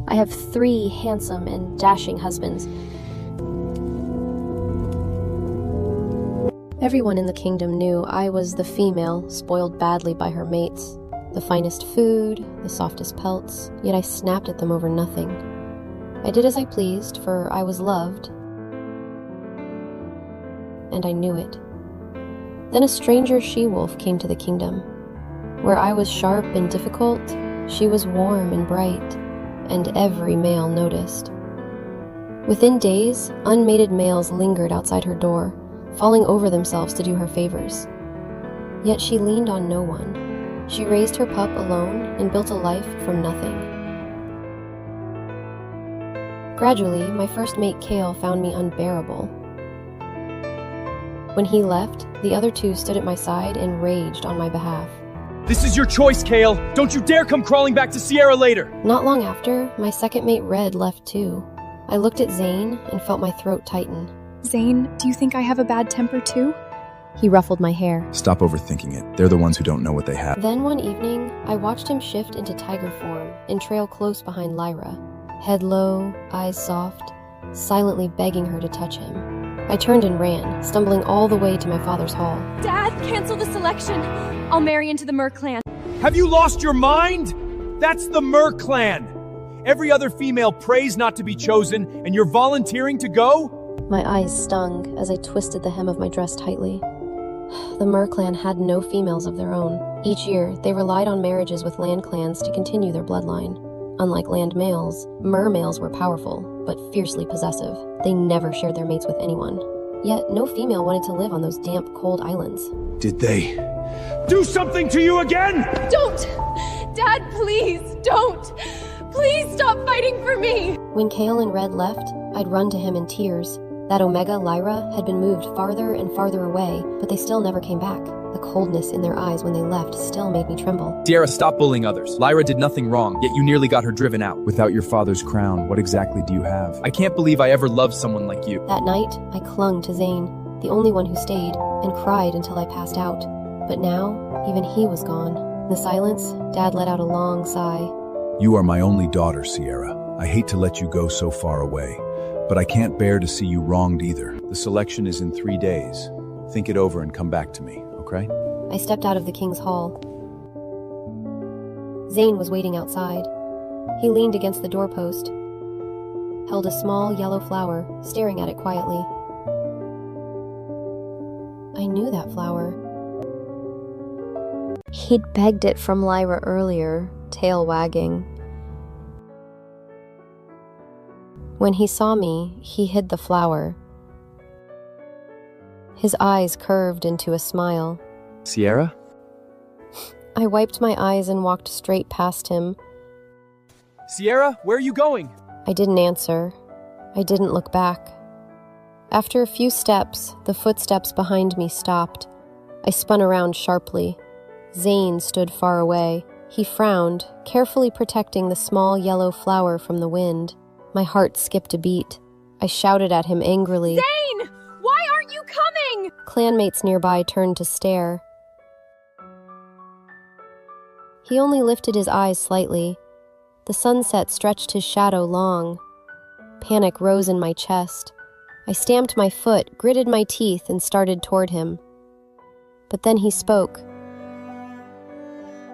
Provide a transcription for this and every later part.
I have 3 handsome and dashing husbands. Everyone in the kingdom knew I was the female spoiled badly by her mates. The finest food, the softest pelts, yet I snapped at them over nothing. I did as I pleased, for I was loved, and I knew it. Then a stranger she-wolf came to the kingdom. Where I was sharp and difficult, she was warm and bright, and every male noticed. Within days, unmated males lingered outside her door, falling over themselves to do her favors. Yet she leaned on no one. She raised her pup alone and built a life from nothing. Gradually, my first mate 𝑘ale found me unbearable. When he left, the other 2 stood at my side and raged on my behalf. This is your choice, 𝑘ale. Don't you dare come crawling back to Sierra later. Not long after, my second mate 𝑅𝑒𝑑 left too. I looked at Zane and felt my throat tighten. Zane, do you think I have a bad temper too? He ruffled my hair. Stop overthinking it. They're the ones who don't know what they have. Then one evening, I watched him shift into tiger form and trail close behind Lyra, head low, eyes soft, silently begging her to touch him. I turned and ran, stumbling all the way to my father's hall. Dad, cancel the selection. I'll marry into the 𝑀𝑒𝑟𝑒 clan. Have you lost your mind? That's the 𝑀𝑒𝑟𝑒 clan. Every other female prays not to be chosen, and you're volunteering to go? My eyes stung as I twisted the hem of my dress tightly. The 𝑀𝑒𝑟𝑒 clan had no females of their own. Each year, they relied on marriages with land clans to continue their bloodline. Unlike land males, 𝑀ER males were powerful, but fiercely possessive. They never shared their mates with anyone. Yet, no female wanted to live on those damp, cold islands. Did they do something to you again? Don't! Dad, please, don't! Please stop fighting for me! When 𝑘ale and 𝑅ED left, I'd run to him in tears. That Omega, Lyra, had been moved farther and farther away, but they still never came back. The coldness in their eyes when they left still made me tremble. Sierra, stop bullying others. Lyra did nothing wrong, yet you nearly got her driven out. Without your father's crown, what exactly do you have? I can't believe I ever loved someone like you. That night, I clung to Zane, the only one who stayed, and cried until I passed out. But now, even he was gone. In the silence, Dad let out a long sigh. You are my only daughter, Sierra. I hate to let you go so far away, but I can't bear to see you wronged either. The selection is in 3 days. Think it over and come back to me, okay? I stepped out of the king's hall. Zane was waiting outside. He leaned against the doorpost, held a small yellow flower, staring at it quietly. I knew that flower. He'd begged it from Lyra earlier, tail wagging. When he saw me, he hid the flower. His eyes curved into a smile. Sierra? I wiped my eyes and walked straight past him. Sierra, where are you going? I didn't answer. I didn't look back. After a few steps, the footsteps behind me stopped. I spun around sharply. Zane stood far away. He frowned, carefully protecting the small yellow flower from the wind. My heart skipped a beat. I shouted at him angrily. Zane! Why aren't you coming? Clanmates nearby turned to stare. He only lifted his eyes slightly. The sunset stretched his shadow long. Panic rose in my chest. I stamped my foot, gritted my teeth, and started toward him. But then he spoke.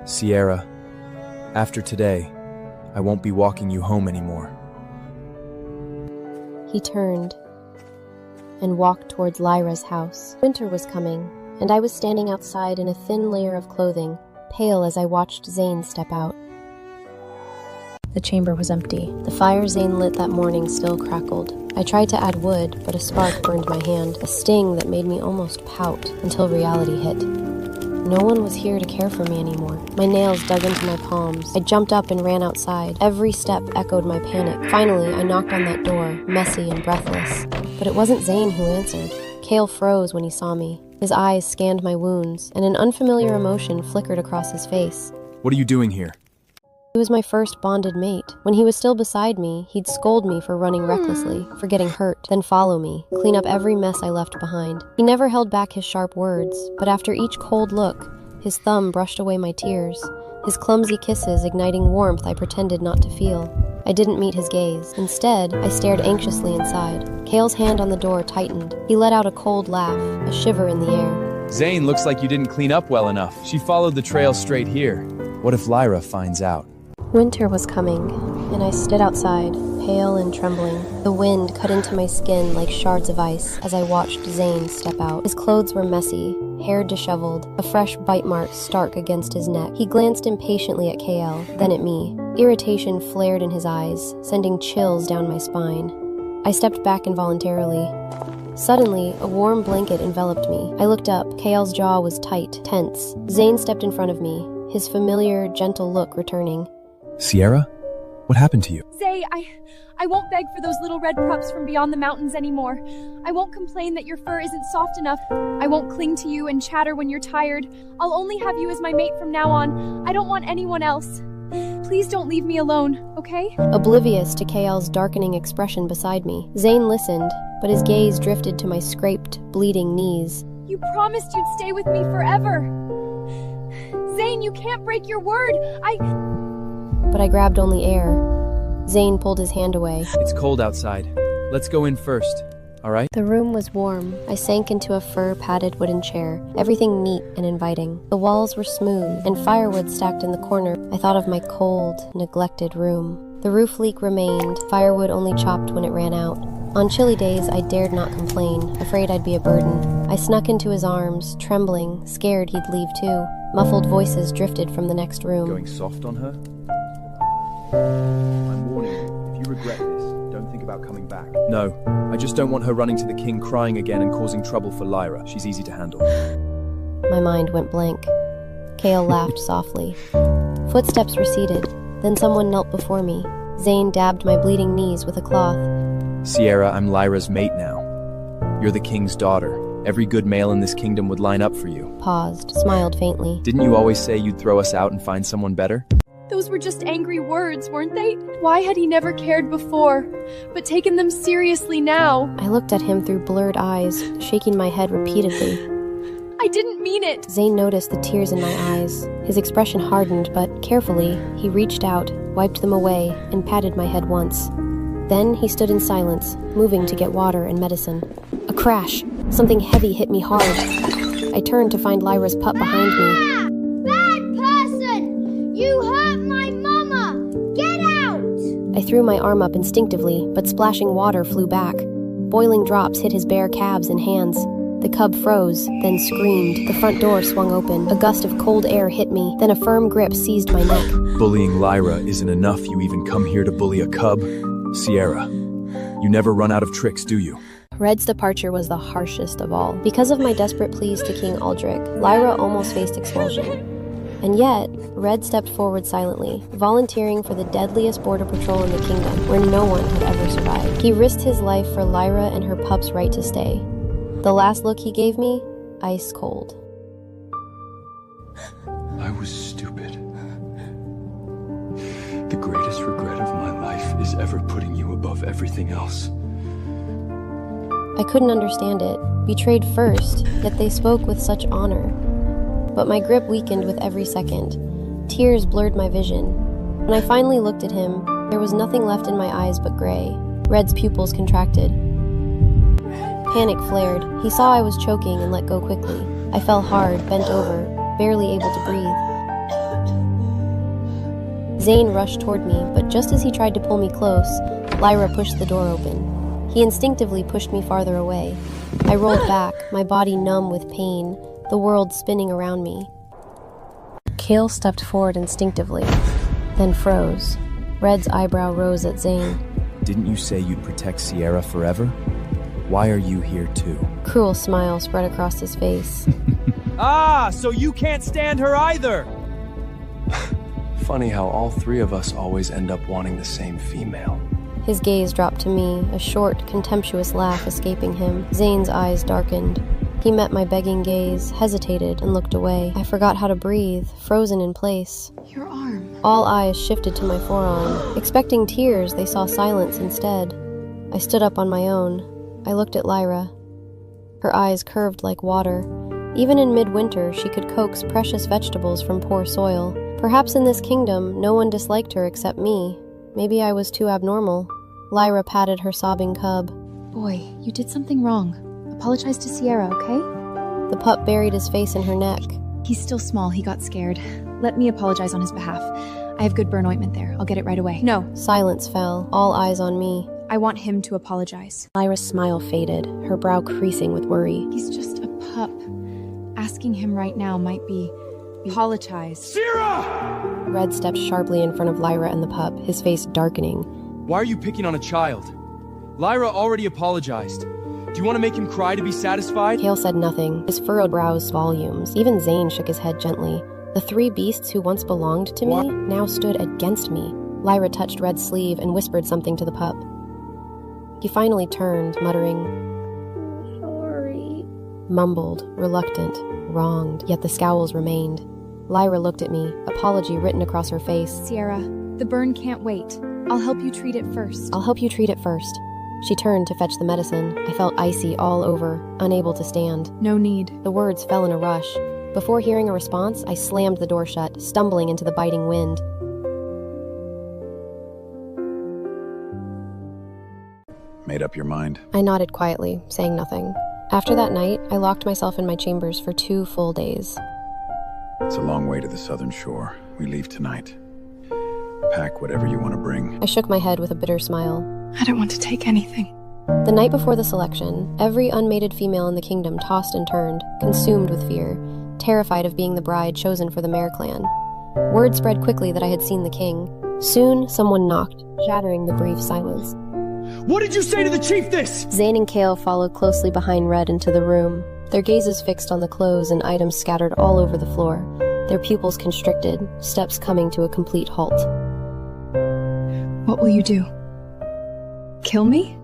Sierra, after today, I won't be walking you home anymore. He turned and walked towards Lyra's house. Winter was coming, and I was standing outside in a thin layer of clothing, pale as I watched Zane step out. The chamber was empty. The fire Zane lit that morning still crackled. I tried to add wood, but a spark burned my hand, a sting that made me almost pout until reality hit. No one was here to care for me anymore. My nails dug into my palms. I jumped up and ran outside. Every step echoed my panic. Finally, I knocked on that door, messy and breathless. But it wasn't Zane who answered. 𝑘ale froze when he saw me. His eyes scanned my wounds, and an unfamiliar emotion flickered across his face. What are you doing here? He was my first bonded mate. When he was still beside me, he'd scold me for running recklessly, for getting hurt, then follow me, clean up every mess I left behind. He never held back his sharp words, but after each cold look, his thumb brushed away my tears. his clumsy kisses igniting warmth I pretended not to feel. I didn't meet his gaze. Instead, I stared anxiously inside. Kale's hand on the door tightened. He let out a cold laugh, a shiver in the air. Zane, looks like you didn't clean up well enough. She followed the trail straight here. What if Lyra finds out? Winter was coming, and I stood outside, pale and trembling. The wind cut into my skin like shards of ice as I watched Zane step out. His clothes were messy, hair disheveled, a fresh bite mark stark against his neck. He glanced impatiently at KL, then at me. Irritation flared in his eyes, sending chills down my spine. I stepped back involuntarily. Suddenly, a warm blanket enveloped me. I looked up. KL's jaw was tight, tense. Zane stepped in front of me, his familiar, gentle look returning. Sierra? What happened to you? Zay, I won't beg for those little red pups from beyond the mountains anymore. I won't complain that your fur isn't soft enough. I won't cling to you and chatter when you're tired. I'll only have you as my mate from now on. I don't want anyone else. Please don't leave me alone, okay? Oblivious to KL's darkening expression beside me, Zane listened, but his gaze drifted to my scraped, bleeding knees. You promised you'd stay with me forever. Zane, you can't break your word. But I grabbed only air. Zane pulled his hand away. It's cold outside. Let's go in first, all right? The room was warm. I sank into a fur-padded wooden chair, everything neat and inviting. The walls were smooth, and firewood stacked in the corner. I thought of my cold, neglected room. The roof leak remained, firewood only chopped when it ran out. On chilly days, I dared not complain, afraid I'd be a burden. I snuck into his arms, trembling, scared he'd leave too. Muffled voices drifted from the next room. Going soft on her? I'm warning you, if you regret this, don't think about coming back. No, I just don't want her running to the king crying again and causing trouble for Lyra. She's easy to handle. My mind went blank. Kale laughed softly. Footsteps receded. Then someone knelt before me. Zane dabbed my bleeding knees with a cloth. Sierra, I'm Lyra's mate now. You're the king's daughter. Every good male in this kingdom would line up for you. Paused, smiled faintly. Didn't you always say you'd throw us out and find someone better? Those were just angry words, weren't they? Why had he never cared before, but taken them seriously now? I looked at him through blurred eyes, shaking my head repeatedly. I didn't mean it! Zane noticed the tears in my eyes. His expression hardened, but carefully, he reached out, wiped them away, and patted my head once. Then he stood in silence, moving to get water and medicine. A crash! Something heavy hit me hard. I turned to find Lyra's pup behind me. Bad person! You hurt my mama! Get out! I threw my arm up instinctively, but splashing water flew back. Boiling drops hit his bare calves and hands. The cub froze, then screamed. The front door swung open. A gust of cold air hit me, then a firm grip seized my neck. Bullying Lyra isn't enough. You even come here to bully a cub? Sierra, you never run out of tricks, do you? Red's departure was the harshest of all. Because of my desperate pleas to King Aldrich, Lyra almost faced expulsion. And yet, Red stepped forward silently, volunteering for the deadliest border patrol in the kingdom, where no one had ever survived. He risked his life for Lyra and her pup's right to stay. The last look he gave me, ice cold. I was stupid. The greatest regret of my life is ever putting you above everything else. I couldn't understand it. Betrayed first, yet they spoke with such honor. But my grip weakened with every second. Tears blurred my vision. When I finally looked at him, there was nothing left in my eyes but gray. Red's pupils contracted. Panic flared. He saw I was choking and let go quickly. I fell hard, bent over, barely able to breathe. Zane rushed toward me, but just as he tried to pull me close, Lyra pushed the door open. He instinctively pushed me farther away. I rolled back, my body numb with pain, the world spinning around me. Kale stepped forward instinctively, then froze. Red's eyebrow rose at Zane. Didn't you say you'd protect Sierra forever? Why are you here too? Cruel smile spread across his face. Ah, so you can't stand her either! Funny how all three of us always end up wanting the same female. His gaze dropped to me, a short, contemptuous laugh escaping him. Zane's eyes darkened. He met my begging gaze, hesitated, and looked away. I forgot how to breathe, frozen in place. Your arm. All eyes shifted to my forearm. Expecting tears, they saw silence instead. I stood up on my own. I looked at Lyra. Her eyes curved like water. Even in midwinter, she could coax precious vegetables from poor soil. Perhaps in this kingdom, no one disliked her except me. Maybe I was too abnormal. Lyra patted her sobbing cub. Boy, you did something wrong. Apologize to Sierra, okay? The pup buried his face in her neck. He's still small, he got scared. Let me apologize on his behalf. I have good burn ointment there. I'll get it right away. No. Silence fell, all eyes on me. I want him to apologize. Lyra's smile faded, her brow creasing with worry. He's just a pup. Asking him right now might be... apologize. Sierra! Red stepped sharply in front of Lyra and the pup, his face darkening. Why are you picking on a child? Lyra already apologized. Do you want to make him cry to be satisfied? Kale said nothing, his furrowed brows volumes. Even Zane shook his head gently. The three beasts who once belonged to me now stood against me. Lyra touched Red's sleeve and whispered something to the pup. He finally turned, muttering, Sorry. Mumbled, reluctant, wronged, yet the scowls remained. Lyra looked at me, apology written across her face. Sierra, the burn can't wait. I'll help you treat it first. I'll help you treat it first. She turned to fetch the medicine. I felt icy all over, unable to stand. No need. The words fell in a rush. Before hearing a response, I slammed the door shut, stumbling into the biting wind. Made up your mind? I nodded quietly, saying nothing. After that night, I locked myself in my chambers for 2 full days. It's a long way to the southern shore. We leave tonight. Pack whatever you want to bring. I shook my head with a bitter smile. I don't want to take anything. The night before the selection, every unmated female in the kingdom tossed and turned, consumed with fear, terrified of being the bride chosen for the Mare clan. Word spread quickly that I had seen the king. Soon, someone knocked, shattering the brief silence. What did you say to the chief this? Zane and Kale followed closely behind Red into the room, their gazes fixed on the clothes and items scattered all over the floor, their pupils constricted, steps coming to a complete halt. What will you do? Kill me?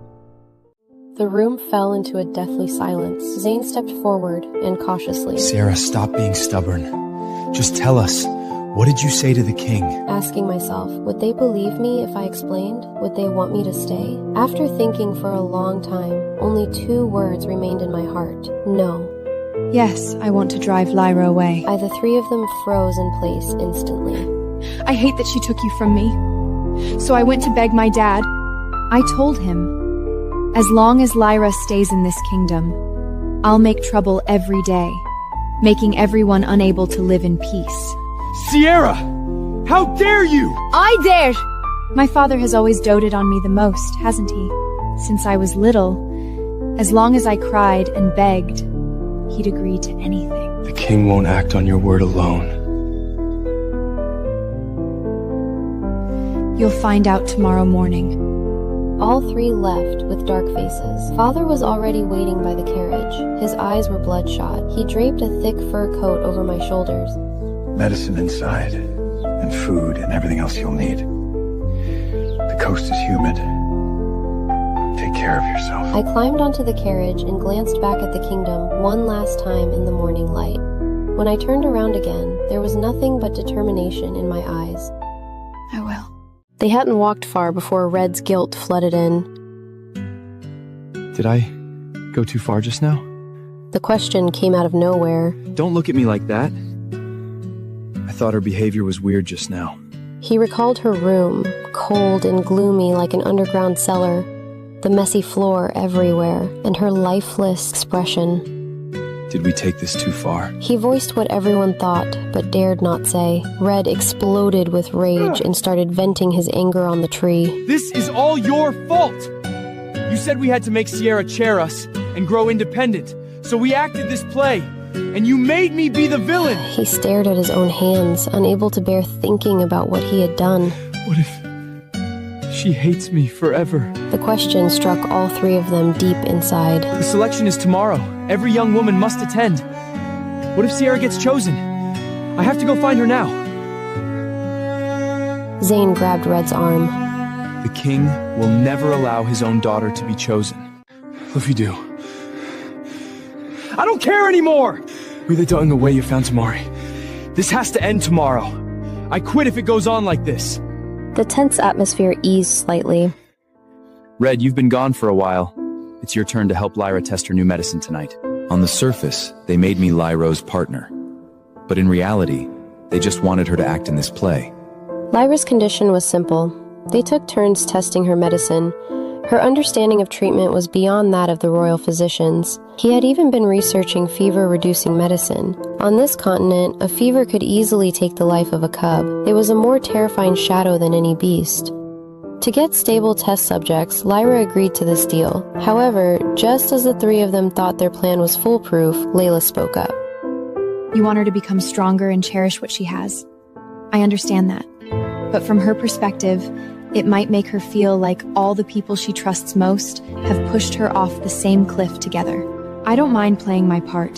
The room fell into a deathly silence. Zane stepped forward and cautiously, Sierra, stop being stubborn. Just tell us, what did you say to the king? asking myself, would they believe me if I explained? Would they want me to stay? After thinking for a long time, only 2 words remained in my heart. No. Yes, I want to drive Lyra away. The 3 of them froze in place instantly. I hate that she took you from me. So I went to beg my dad. I told him, as long as Lyra stays in this kingdom, I'll make trouble every day, making everyone unable to live in peace. Sierra! How dare you! I dare! My father has always doted on me the most, hasn't he? Since I was little, as long as I cried and begged, he'd agree to anything. The king won't act on your word alone. You'll find out tomorrow morning. All 3 left with dark faces. Father was already waiting by the carriage. His eyes were bloodshot. He draped a thick fur coat over my shoulders. Medicine inside, and food, and everything else you'll need. The coast is humid. Take care of yourself. I climbed onto the carriage and glanced back at the kingdom one last time in the morning light. When I turned around again, there was nothing but determination in my eyes. I will. They hadn't walked far before Red's guilt flooded in. Did I go too far just now? The question came out of nowhere. Don't look at me like that. I thought her behavior was weird just now. He recalled her room, cold and gloomy like an underground cellar, the messy floor everywhere, and her lifeless expression. Did we take this too far? He voiced what everyone thought, but dared not say. Red exploded with rage and started venting his anger on the tree. This is all your fault! You said we had to make Sierra chair us and grow independent, so we acted this play, and you made me be the villain! He stared at his own hands, unable to bear thinking about what he had done. What if she hates me forever? The question struck all 3 of them deep inside. The selection is tomorrow. Every young woman must attend. What if Sierra gets chosen? I have to go find her now. Zane grabbed Red's arm. The king will never allow his own daughter to be chosen. What if you do? I don't care anymore! Really don't know the way you found Tamari. This has to end tomorrow. I quit if it goes on like this. The tense atmosphere eased slightly. Red, you've been gone for a while. It's your turn to help Lyra test her new medicine tonight. On the surface, they made me Lyro's partner. But in reality, They just wanted her to act in this play. Lyra's condition was simple. They took turns testing her medicine. Her understanding of treatment was beyond that of the royal physicians. He had even been researching fever-reducing medicine. On this continent, a fever could easily take the life of a cub. It was a more terrifying shadow than any beast. To get stable test subjects, Lyra agreed to this deal. However, just as the three of them thought their plan was foolproof, Layla spoke up. You want her to become stronger and cherish what she has. I understand that. But from her perspective, it might make her feel like all the people she trusts most have pushed her off the same cliff together. I don't mind playing my part.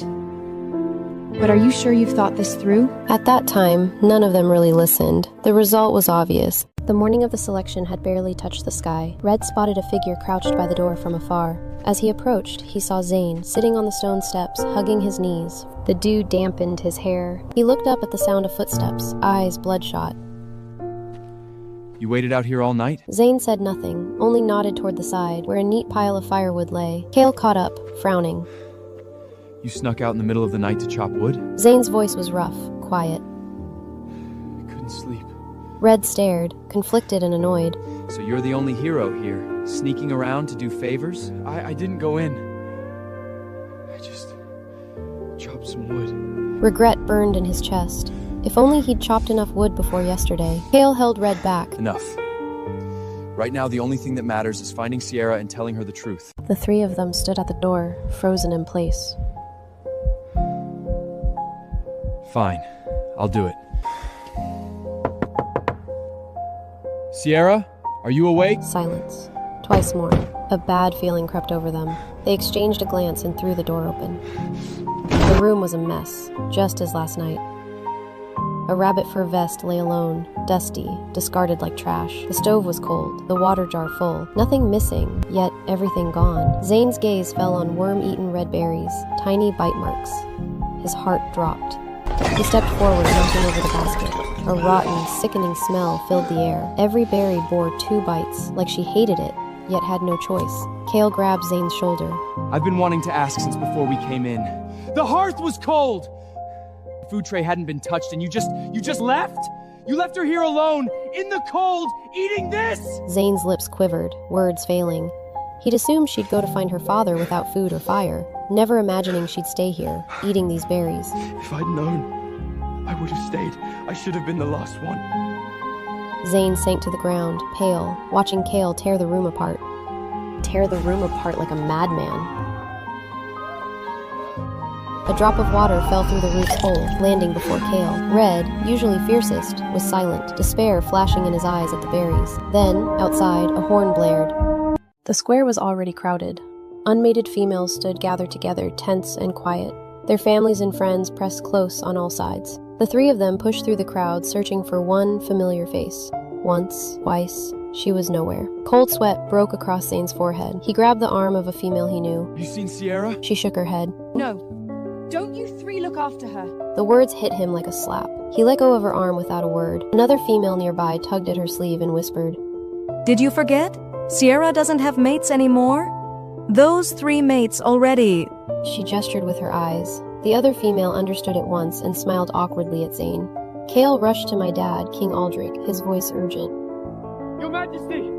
But are you sure you've thought this through? At that time, none of them really listened. The result was obvious. The morning of the selection had barely touched the sky. Red spotted a figure crouched by the door from afar. As he approached, he saw Zane sitting on the stone steps, hugging his knees. The dew dampened his hair. He looked up at the sound of footsteps, eyes bloodshot. You waited out here all night? Zane said nothing, only nodded toward the side, where a neat pile of firewood lay. Kale caught up, frowning. You snuck out in the middle of the night to chop wood? Zane's voice was rough, quiet. I couldn't sleep. Red stared, conflicted and annoyed. So you're the only hero here, sneaking around to do favors? I didn't go in. I just chopped some wood. Regret burned in his chest. If only he'd chopped enough wood before yesterday. Kale held Red back. Enough. Right now, the only thing that matters is finding Sierra and telling her the truth. The three of them stood at the door, frozen in place. Fine. I'll do it. Sierra, are you awake? Silence. Twice more. A bad feeling crept over them. They exchanged a glance and threw the door open. The room was a mess, just as last night. A rabbit fur vest lay alone, dusty, discarded like trash. The stove was cold, the water jar full. Nothing missing, yet everything gone. Zane's gaze fell on worm-eaten red berries, tiny bite marks. His heart dropped. He stepped forward, knocking over the basket. A rotten, sickening smell filled the air. Every berry bore 2 bites, like she hated it, yet had no choice. Kale grabbed Zane's shoulder. I've been wanting to ask since before we came in. The hearth was cold! The food tray hadn't been touched and you just left? You left her here alone, in the cold, eating this? Zane's lips quivered, words failing. He'd assumed she'd go to find her father without food or fire, never imagining she'd stay here, eating these berries. If I'd known, I would have stayed. I should have been the last one. Zane sank to the ground, pale, watching Kale tear the room apart. Tear the room apart like a madman. A drop of water fell through the roof's hole, landing before Kale. Red, usually fiercest, was silent, despair flashing in his eyes at the berries. Then, outside, a horn blared. The square was already crowded. Unmated females stood gathered together, tense and quiet. Their families and friends pressed close on all sides. The three of them pushed through the crowd, searching for one familiar face. Once, twice, she was nowhere. Cold sweat broke across Zane's forehead. He grabbed the arm of a female he knew. Have you seen Sierra? She shook her head. No. Don't you three look after her. The words hit him like a slap. He let go of her arm without a word. Another female nearby tugged at her sleeve and whispered, "Did you forget? Sierra doesn't have mates anymore? Those 3 mates already..." She gestured with her eyes. The other female understood at once and smiled awkwardly at Zane. Kale rushed to my dad, King Aldrich, his voice urgent. Your Majesty!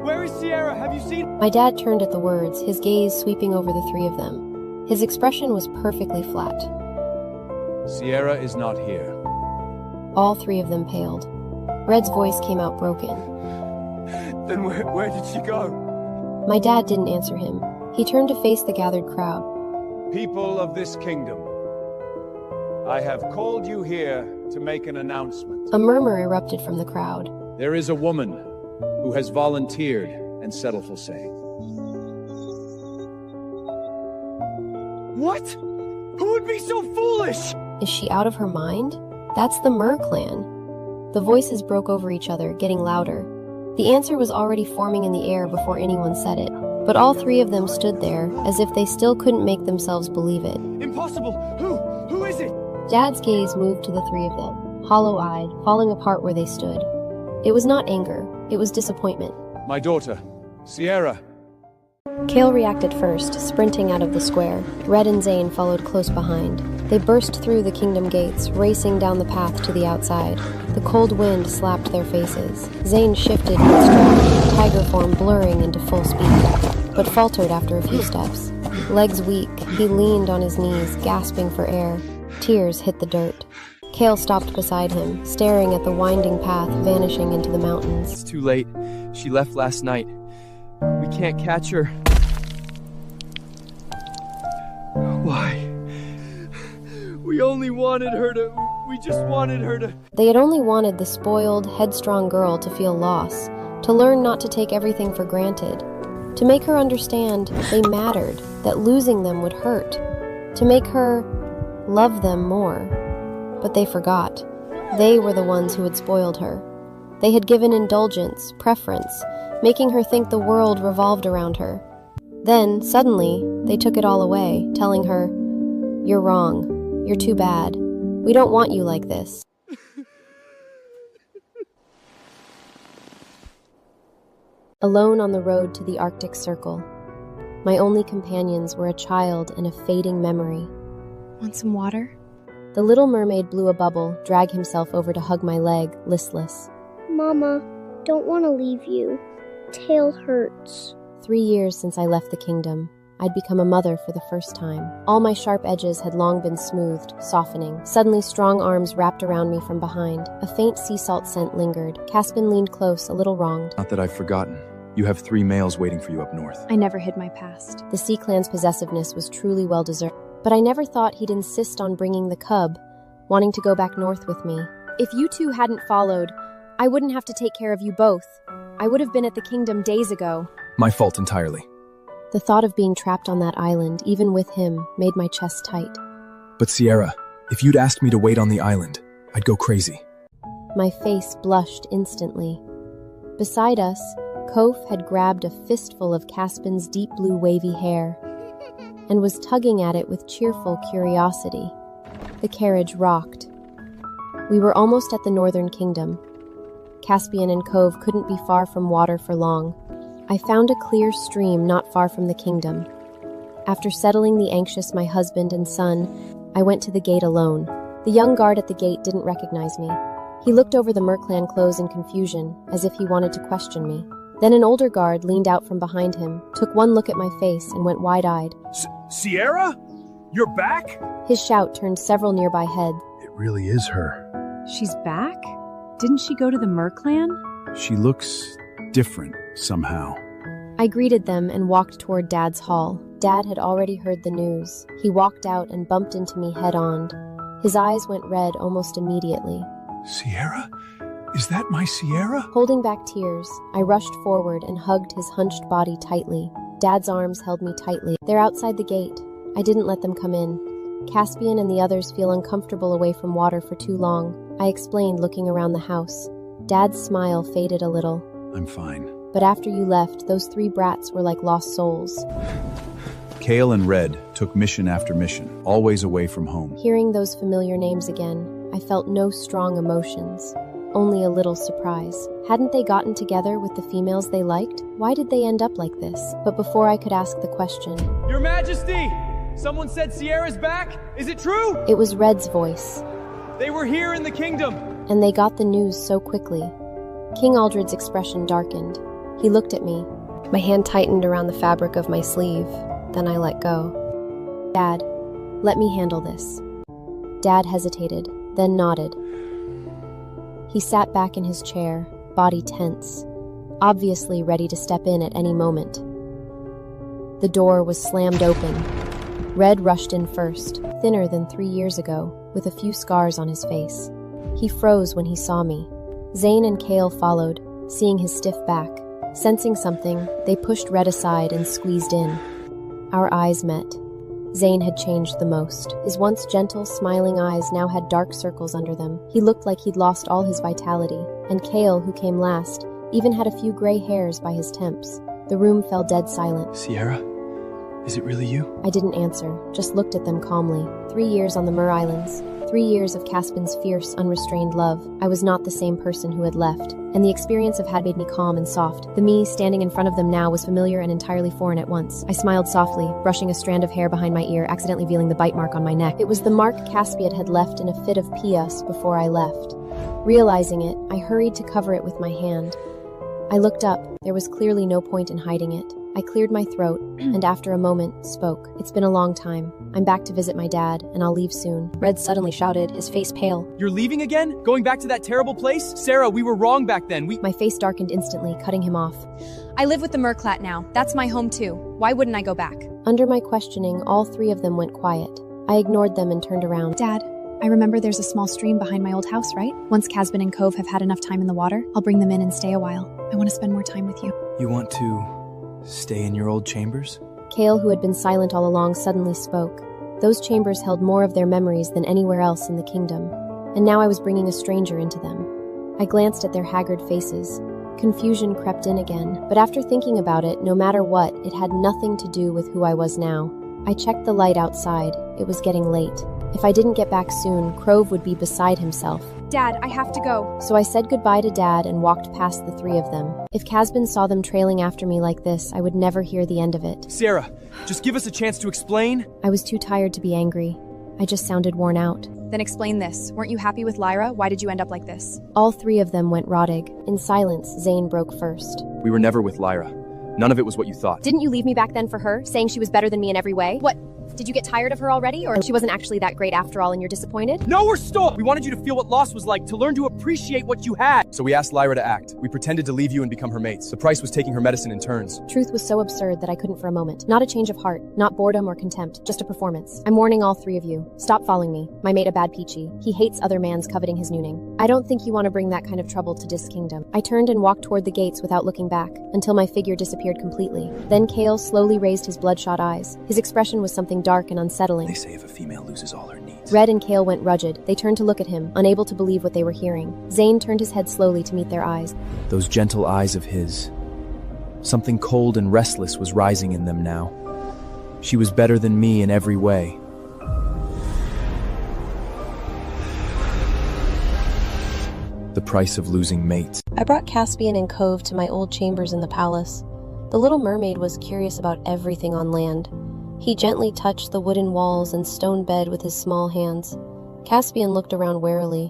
Where is Sierra? Have you seen— My dad turned at the words, his gaze sweeping over the 3 of them. His expression was perfectly flat. Sierra is not here. All 3 of them paled. Red's voice came out broken. Then where did she go? My dad didn't answer him. He turned to face the gathered crowd. People of this kingdom, I have called you here to make an announcement. A murmur erupted from the crowd. There is a woman who has volunteered and settled for saying. What? Who would be so foolish? Is she out of her mind? That's the Mer clan. The voices broke over each other, getting louder. The answer was already forming in the air before anyone said it, but all 3 of them stood there, as if they still couldn't make themselves believe it. Impossible! Who is it? Dad's gaze moved to the 3 of them, hollow-eyed, falling apart where they stood. It was not anger, it was disappointment. My daughter, Sierra. Kale reacted first, sprinting out of the square. Red and Zane followed close behind. They burst through the kingdom gates, racing down the path to the outside. The cold wind slapped their faces. Zane shifted in his stride, tiger form blurring into full speed, but faltered after a few steps. Legs weak, he leaned on his knees, gasping for air. Tears hit the dirt. Kale stopped beside him, staring at the winding path vanishing into the mountains. It's too late. She left last night. We can't catch her. Why? We only wanted her to... We just wanted her to... They had only wanted the spoiled, headstrong girl to feel loss, to learn not to take everything for granted, to make her understand they mattered, that losing them would hurt, to make her love them more. But they forgot. They were the ones who had spoiled her. They had given indulgence, preference, making her think the world revolved around her. Then, suddenly, they took it all away, telling her, "You're wrong. You're too bad. We don't want you like this." Alone on the road to the Arctic Circle, my only companions were a child and a fading memory. Want some water? The little mermaid blew a bubble, dragged himself over to hug my leg, listless. Mama, don't want to leave you. Tail hurts. 3 years since I left the kingdom. I'd become a mother for the first time. All my sharp edges had long been smoothed, softening. Suddenly, strong arms wrapped around me from behind. A faint sea salt scent lingered. Caspian leaned close, a little wronged. Not that I've forgotten. You have 3 males waiting for you up north. I never hid my past. The Sea Clan's possessiveness was truly well-deserved. But I never thought he'd insist on bringing the cub, wanting to go back north with me. If you two hadn't followed, I wouldn't have to take care of you both. I would have been at the kingdom days ago. My fault entirely. The thought of being trapped on that island, even with him, made my chest tight. But Sierra, if you'd asked me to wait on the island, I'd go crazy. My face blushed instantly. Beside us, Kof had grabbed a fistful of Caspian's deep blue wavy hair and was tugging at it with cheerful curiosity. The carriage rocked. We were almost at the northern kingdom. Caspian and Cove couldn't be far from water for long. I found a clear stream not far from the kingdom. After settling the anxious my husband and son, I went to the gate alone. The young guard at the gate didn't recognize me. He looked over the merclan clothes in confusion, as if he wanted to question me. Then an older guard leaned out from behind him, took one look at my face, and went wide-eyed. Sierra? You're back? His shout turned several nearby heads. It really is her. She's back? Didn't she go to the merclan? She looks different, somehow. I greeted them and walked toward Dad's hall. Dad had already heard the news. He walked out and bumped into me head-on. His eyes went red almost immediately. Sierra? Is that my Sierra? Holding back tears, I rushed forward and hugged his hunched body tightly. Dad's arms held me tightly. They're outside the gate. I didn't let them come in. Caspian and the others feel uncomfortable away from water for too long, I explained, looking around the house. Dad's smile faded a little. I'm fine. But after you left, those 3 brats were like lost souls. Kale and Red took mission after mission, always away from home. Hearing those familiar names again, I felt no strong emotions, only a little surprise. Hadn't they gotten together with the females they liked? Why did they end up like this? But before I could ask the question... Your Majesty! Someone said Sierra's back? Is it true? It was Red's voice. They were here in the kingdom! And they got the news so quickly. King Aldred's expression darkened. He looked at me. My hand tightened around the fabric of my sleeve. Then I let go. Dad, let me handle this. Dad hesitated, then nodded. He sat back in his chair, body tense, obviously ready to step in at any moment. The door was slammed open. Red rushed in first, thinner than 3 years ago, with a few scars on his face. He froze when he saw me. Zane and Kale followed, seeing his stiff back. Sensing something, they pushed Red aside and squeezed in. Our eyes met. Zane had changed the most. His once gentle, smiling eyes now had dark circles under them. He looked like he'd lost all his vitality. And Kale, who came last, even had a few gray hairs by his temps. The room fell dead silent. Sierra? Is it really you? I didn't answer, just looked at them calmly. 3 years on the Mer Islands. 3 years of Caspian's fierce, unrestrained love. I was not the same person who had left, and the experience had made me calm and soft. The me standing in front of them now was familiar and entirely foreign at once. I smiled softly, brushing a strand of hair behind my ear, accidentally revealing the bite mark on my neck. It was the mark Caspian had left in a fit of 𝑃𝑢𝑠 before I left. Realizing it, I hurried to cover it with my hand. I looked up. There was clearly no point in hiding it. I cleared my throat, and after a moment, spoke. It's been a long time. I'm back to visit my dad, and I'll leave soon. Red suddenly shouted, his face pale. You're leaving again? Going back to that terrible place? Sarah, we were wrong back then. My face darkened instantly, cutting him off. I live with the 𝑀𝑎𝑡𝑒 now. That's my home too. Why wouldn't I go back? Under my questioning, all 3 of them went quiet. I ignored them and turned around. Dad, I remember there's a small stream behind my old house, right? Once Caspian and 𝑀𝑜VE have had enough time in the water, I'll bring them in and stay a while. I want to spend more time with you. You want to stay in your old chambers? Kale, who had been silent all along, suddenly spoke. Those chambers held more of their memories than anywhere else in the kingdom, and now I was bringing a stranger into them. I glanced at their haggard faces. Confusion crept in again, but after thinking about it, no matter what, it had nothing to do with who I was now. I checked the light outside. It was getting late. If I didn't get back soon, 𝑀𝑜VE would be beside himself. Dad, I have to go. So I said goodbye to Dad and walked past the 3 of them. If Caspian saw them trailing after me like this, I would never hear the end of it. Sarah, just give us a chance to explain. I was too tired to be angry. I just sounded worn out. Then explain this. Weren't you happy with Lyra? Why did you end up like this? All 3 of them went 𝑅𝑒𝑔𝑟𝑒𝑒. In silence, Zane broke first. We were never with Lyra. None of it was what you thought. Didn't you leave me back then for her, saying she was better than me in every way? What? Did you get tired of her already, or she wasn't actually that great after all and you're disappointed? No, we're stalled! We wanted you to feel what loss was like, to learn to appreciate what you had. So we asked Lyra to act. We pretended to leave you and become her mates. The price was taking her medicine in turns. Truth was so absurd that I couldn't for a moment. Not a change of heart, not boredom or contempt, just a performance. I'm warning all 3 of you. Stop following me. My mate a bad peachy. He hates other mans coveting his nooning. I don't think you want to bring that kind of trouble to this kingdom. I turned and walked toward the gates without looking back, until my figure disappeared completely. Then Kale slowly raised his bloodshot eyes. His expression was something dark and unsettling. They say if a female loses all her needs. Red and Kale went rugged. They turned to look at him, unable to believe what they were hearing. Zane turned his head slowly to meet their eyes. Those gentle eyes of his. Something cold and restless was rising in them now. She was better than me in every way. The price of losing mates. I brought Caspian and 𝑀𝑜VE to my old chambers in the palace. The little mermaid was curious about everything on land. He gently touched the wooden walls and stone bed with his small hands. Caspian looked around warily.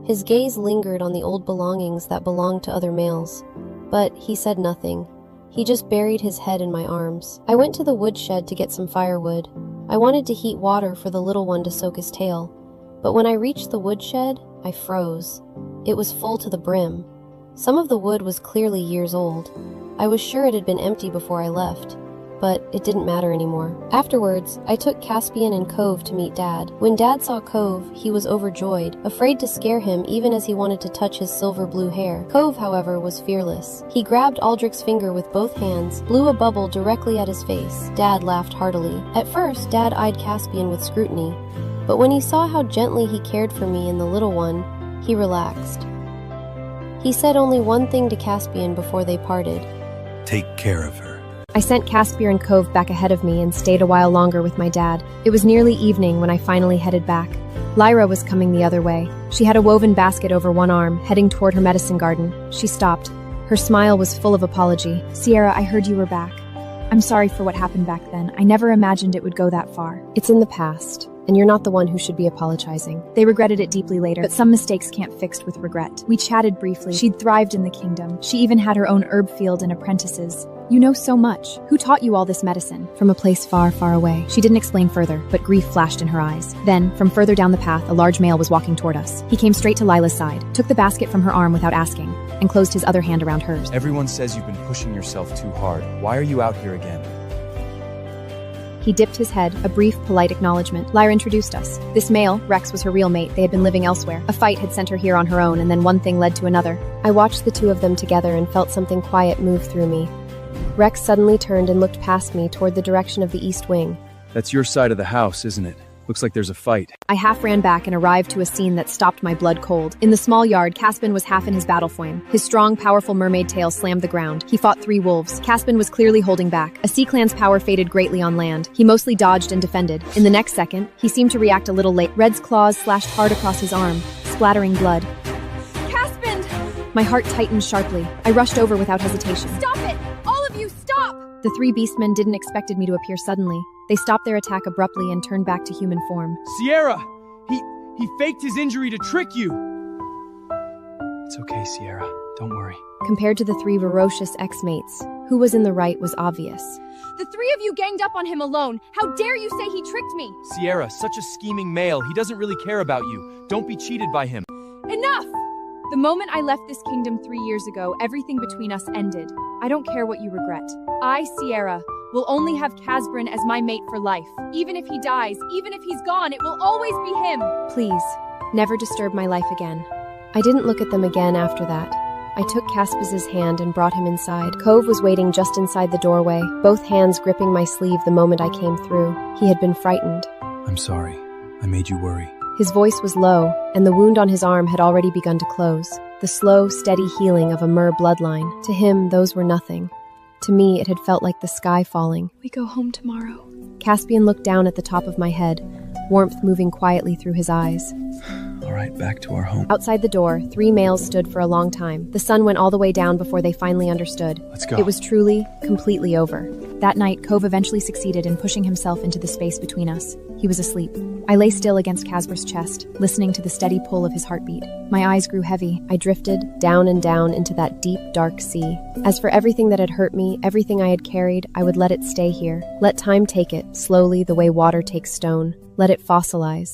His gaze lingered on the old belongings that belonged to other males. But he said nothing. He just buried his head in my arms. I went to the woodshed to get some firewood. I wanted to heat water for the little one to soak his tail. But when I reached the woodshed, I froze. It was full to the brim. Some of the wood was clearly years old. I was sure it had been empty before I left. But it didn't matter anymore. Afterwards, I took Caspian and 𝑀𝑜VE to meet Dad. When Dad saw 𝑀𝑜VE, he was overjoyed, afraid to scare him even as he wanted to touch his silver blue hair. 𝑀𝑜VE, however, was fearless. He grabbed Aldrich's finger with both hands, blew a bubble directly at his face. Dad laughed heartily. At first, Dad eyed Caspian with scrutiny, but when he saw how gently he cared for me and the little one, he relaxed. He said only one thing to Caspian before they parted. Take care of her. I sent Caspian and 𝑀𝑜VE back ahead of me and stayed a while longer with my dad. It was nearly evening when I finally headed back. Lyra was coming the other way. She had a woven basket over one arm, heading toward her medicine garden. She stopped. Her smile was full of apology. Sierra, I heard you were back. I'm sorry for what happened back then. I never imagined it would go that far. It's in the past, and you're not the one who should be apologizing. They regretted it deeply later, but some mistakes can't fixed with regret. We chatted briefly. She'd thrived in the kingdom. She even had her own herb field and apprentices. You know so much. Who taught you all this medicine? From a place far, far away. She didn't explain further, but grief flashed in her eyes. Then, from further down the path, a large male was walking toward us. He came straight to Lila's side, took the basket from her arm without asking, and closed his other hand around hers. Everyone says you've been pushing yourself too hard. Why are you out here again? He dipped his head, a brief, polite acknowledgement. Lyra introduced us. This male, Rex, was her real mate. They had been living elsewhere. A fight had sent her here on her own, and then one thing led to another. I watched the 2 of them together and felt something quiet move through me. Rex suddenly turned and looked past me toward the direction of the east wing. That's your side of the house, isn't it? Looks like there's a fight. I half ran back and arrived to a scene that stopped my blood cold. In the small yard, Caspian was half in his battle frame. His strong, powerful mermaid tail slammed the ground. He fought 3 wolves. Caspian was clearly holding back. A sea clan's power faded greatly on land. He mostly dodged and defended. In the next second, he seemed to react a little late. Red's claws slashed hard across his arm, splattering blood. Caspian! My heart tightened sharply. I rushed over without hesitation. Stop it! All of you, stop! The 3 beastmen didn't expect me to appear suddenly. They stopped their attack abruptly and turned back to human form. Sierra! He faked his injury to trick you! It's okay, Sierra. Don't worry. Compared to the 3 ferocious ex-mates, who was in the right was obvious. The 3 of you ganged up on him alone. How dare you say he tricked me? Sierra, such a scheming male. He doesn't really care about you. Don't be cheated by him. Enough! The moment I left this kingdom 3 years ago, everything between us ended. I don't care what you regret. I, Sierra, will only have Casbrin as my mate for life. Even if he dies, even if he's gone, it will always be him. Please, never disturb my life again. I didn't look at them again after that. I took Caspas's hand and brought him inside. Cove was waiting just inside the doorway, both hands gripping my sleeve the moment I came through. He had been frightened. I'm sorry. I made you worry. His voice was low, and the wound on his arm had already begun to close. The slow, steady healing of a Mer bloodline. To him, those were nothing. To me, it had felt like the sky falling. We go home tomorrow. Caspian looked down at the top of my head, warmth moving quietly through his eyes. All right, back to our home. Outside the door, 3 males stood for a long time. The sun went all the way down before they finally understood. Let's go. It was truly, completely over. That night, Cove eventually succeeded in pushing himself into the space between us. He was asleep. I lay still against Casber's chest, listening to the steady pull of his heartbeat. My eyes grew heavy. I drifted down and down into that deep, dark sea. As for everything that had hurt me, everything I had carried, I would let it stay here. Let time take it, slowly, the way water takes stone. Let it fossilize.